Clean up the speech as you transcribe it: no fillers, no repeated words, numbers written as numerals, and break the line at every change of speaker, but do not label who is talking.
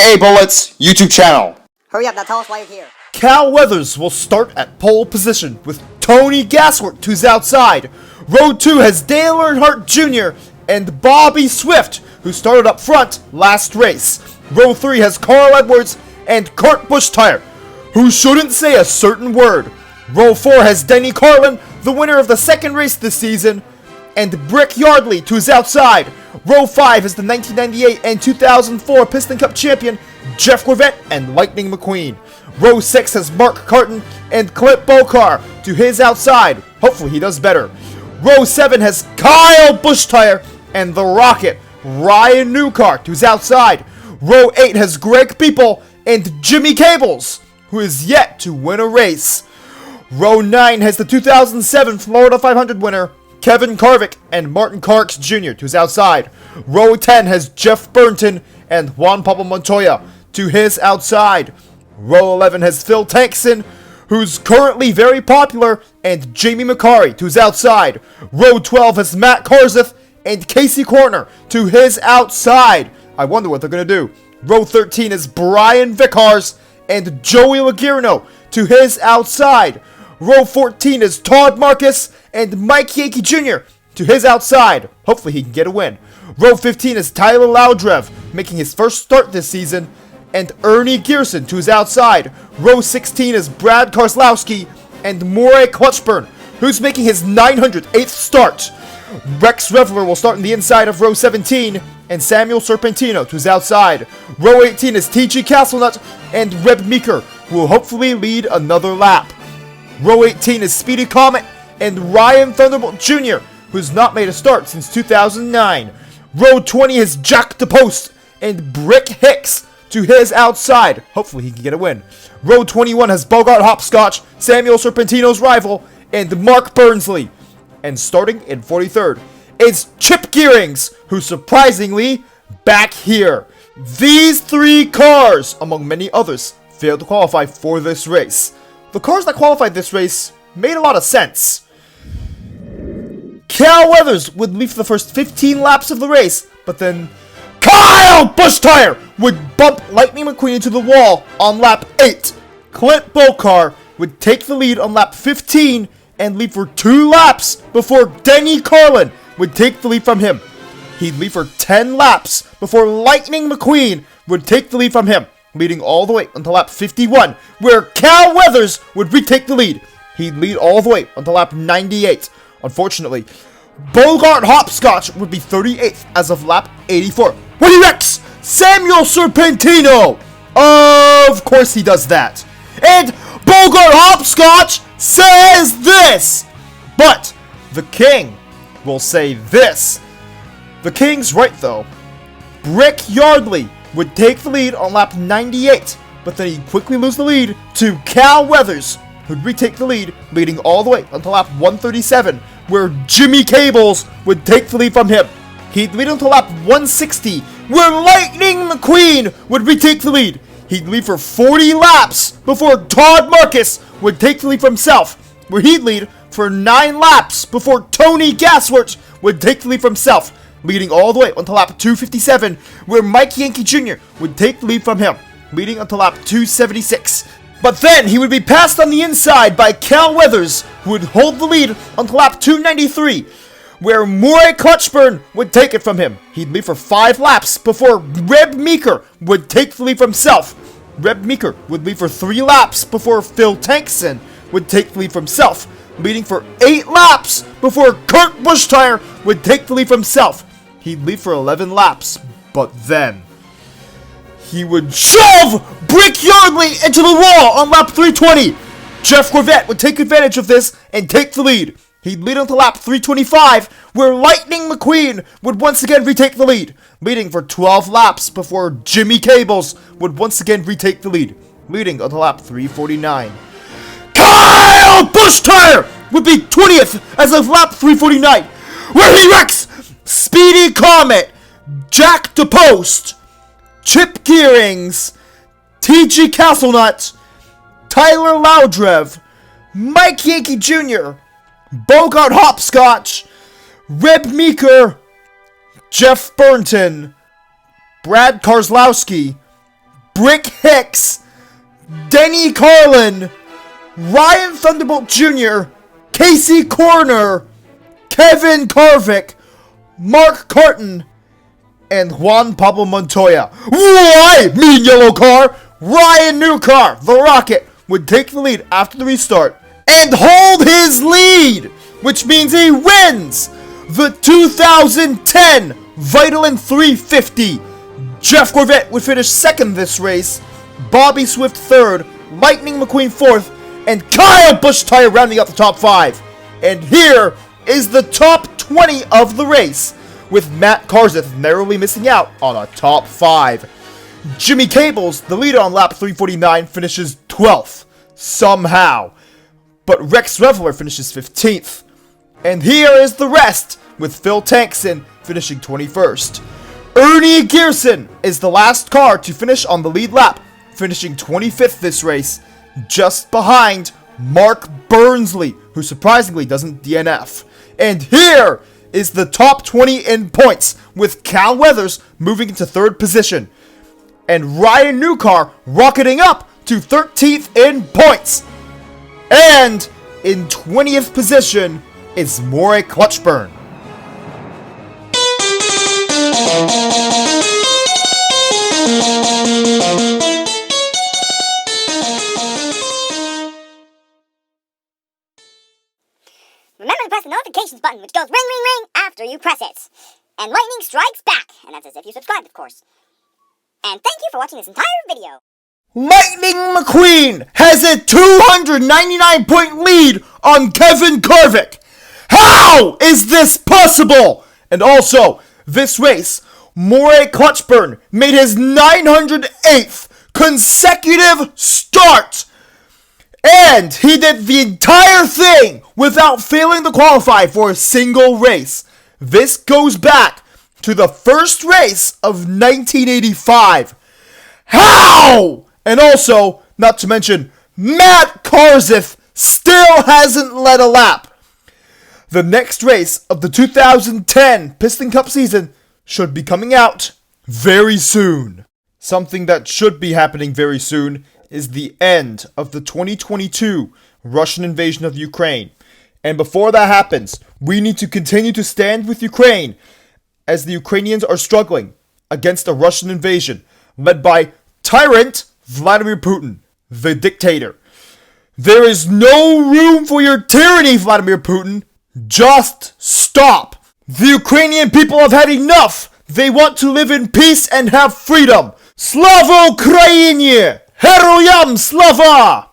AA Bullets YouTube channel.
Hurry up, now tell us why you're here.
Cal Weathers will start at pole position with Tony Gasworth, who's outside. Row 2 has Dale Earnhardt Jr. and Bobby Swift, who started up front last race. Row 3 has Carl Edwards and Kurt Busch-Tire, who shouldn't say a certain word. Row 4 has Denny Carlin, the winner of the second race this season, and Brick Yardley, who's outside. Row 5 is the 1998 and 2004 Piston Cup champion Jeff Corvette and Lightning McQueen. Row 6 has Mark Carton and Clint Bokar to his outside. Hopefully he does better. Row 7 has Kyle Busch-Tire and the Rocket Ryan Newcart, who's outside. Row 8 has Greg People and Jimmy Cables, who is yet to win a race. Row 9 has the 2007 Florida 500 winner Kevin Carvick and Martin Carks Jr. who's outside. Row 10 has Jeff Burnton and Juan Pablo Montoya to his outside. Row 11 has Phil Tankson, who's currently very popular, and Jamie McCarry who's outside. Row 12 has Matt Karzeth and Casey Corner to his outside. I wonder what they're going to do. Row 13 is Brian Vickars and Joey Lagirno to his outside. Row 14 is Todd Marcus and Mike Yankee Jr. to his outside. Hopefully he can get a win. Row 15 is Tyler Loudrev, making his first start this season, and Ernie Gearson to his outside. Row 16 is Brad Karslowski and Moray Clutchburn, who's making his 908th start. Rex Revler will start on the inside of row 17, and Samuel Serpentino to his outside. Row 18 is TG Castlenut and Reb Meeker, who will hopefully lead another lap. Row 18 is Speedy Comet and Ryan Thunderbolt Jr., who's not made a start since 2009. Row 20 is Jack DePost and Brick Hicks to his outside. Hopefully he can get a win. Row 21 has Bogart Hopscotch, Samuel Serpentino's rival, and Mark Burnsley. And starting in 43rd is Chip Gearings, who's surprisingly back here. These three cars, among many others, failed to qualify for this race. The cars that qualified this race made a lot of sense. Cal Weathers would lead for the first 15 laps of the race, but then Kyle Busch-Tire would bump Lightning McQueen into the wall on lap 8. Clint Bokar would take the lead on lap 15 and lead for 2 laps before Denny Carlin would take the lead from him. He'd lead for 10 laps before Lightning McQueen would take the lead from him, leading all the way until lap 51, where Cal Weathers would retake the lead. He'd lead all the way until lap 98. Unfortunately, Bogart Hopscotch would be 38th as of lap 84. When he wrecks Samuel Serpentino! Of course he does that. And Bogart Hopscotch says this! But the King will say this. The King's right though. Brick Yardley would take the lead on lap 98, but then he'd quickly lose the lead to Cal Weathers, who'd retake the lead, leading all the way until lap 137, where Jimmy Cables would take the lead from him. He'd lead until lap 160, where Lightning McQueen would retake the lead. He'd lead for 40 laps before Todd Marcus would take the lead for himself, where he'd lead for 9 laps before Tony Gasworth would take the lead for himself, leading all the way until lap 257, where Mike Yankee Jr. would take the lead from him, leading until lap 276. But then he would be passed on the inside by Cal Weathers, who would hold the lead until lap 293, where Moray Clutchburn would take it from him. He'd lead for 5 laps before Reb Meeker would take the lead for himself. Reb Meeker would lead for 3 laps before Phil Tankson would take the lead for himself, leading for 8 laps before Kurt Busch-Tire would take the lead for himself. He'd lead for 11 laps, but then he would shove Brick Yardley into the wall on lap 320. Jeff Corvette would take advantage of this and take the lead. He'd lead until lap 325, where Lightning McQueen would once again retake the lead, leading for 12 laps before Jimmy Cables would once again retake the lead, leading until lap 349. Kyle Busch-Tire would be 20th as of lap 349, where he wrecks Speedy Comet, Jack DePost, Chip Gearings, TG Castlenut, Tyler Loudrev, Mike Yankee Jr., Bogart Hopscotch, Reb Meeker, Jeff Burnton, Brad Karslowski, Brick Hicks, Denny Carlin, Ryan Thunderbolt Jr., Casey Corner, Kevin Carvick, Mark Carton, and Juan Pablo Montoya. Why, mean yellow car? Ryan Newcar, the Rocket, would take the lead after the restart and hold his lead, which means he wins the 2010 Vitoline 350. Jeff Corvette would finish second this race, Bobby Swift third, Lightning McQueen fourth, and Kyle Busch Tire rounding out the top 5. And here is the top 20 of the race, with Matt Karzeth narrowly missing out on a top 5. Jimmy Cables, the leader on lap 349, finishes 12th, somehow. But Rex Reveler finishes 15th. And here is the rest, with Phil Tankson finishing 21st. Ernie Gearson is the last car to finish on the lead lap, finishing 25th this race, just behind Mark Burnsley, who surprisingly doesn't DNF. And here is the top 20 in points, with Cal Weathers moving into 3rd position, and Ryan Newcar rocketing up to 13th in points. And in 20th position is Morey Clutchburn.
Remember to press the notifications button, which goes ring, ring, ring after you press it. And lightning strikes back, and that's as if you subscribed, of course. And thank you for watching this entire video.
Lightning McQueen has a 299-point lead on Kevin Carvick. How is this possible? And also, this race, Morey Clutchburn made his 908th consecutive start. And he did the entire thing without failing to qualify for a single race. This goes back to the first race of 1985. How? And also, not to mention, Matt Karzeth still hasn't led a lap. The next race of the 2010 Piston Cup season should be coming out very soon. Something that should be happening very soon is the end of the 2022 Russian invasion of Ukraine. And before that happens, we need to continue to stand with Ukraine as the Ukrainians are struggling against a Russian invasion led by tyrant Vladimir Putin, the dictator. There is no room for your tyranny, Vladimir Putin. Just stop. The Ukrainian people have had enough. They want to live in peace and have freedom. Slava Ukraini! Heroyam Slava!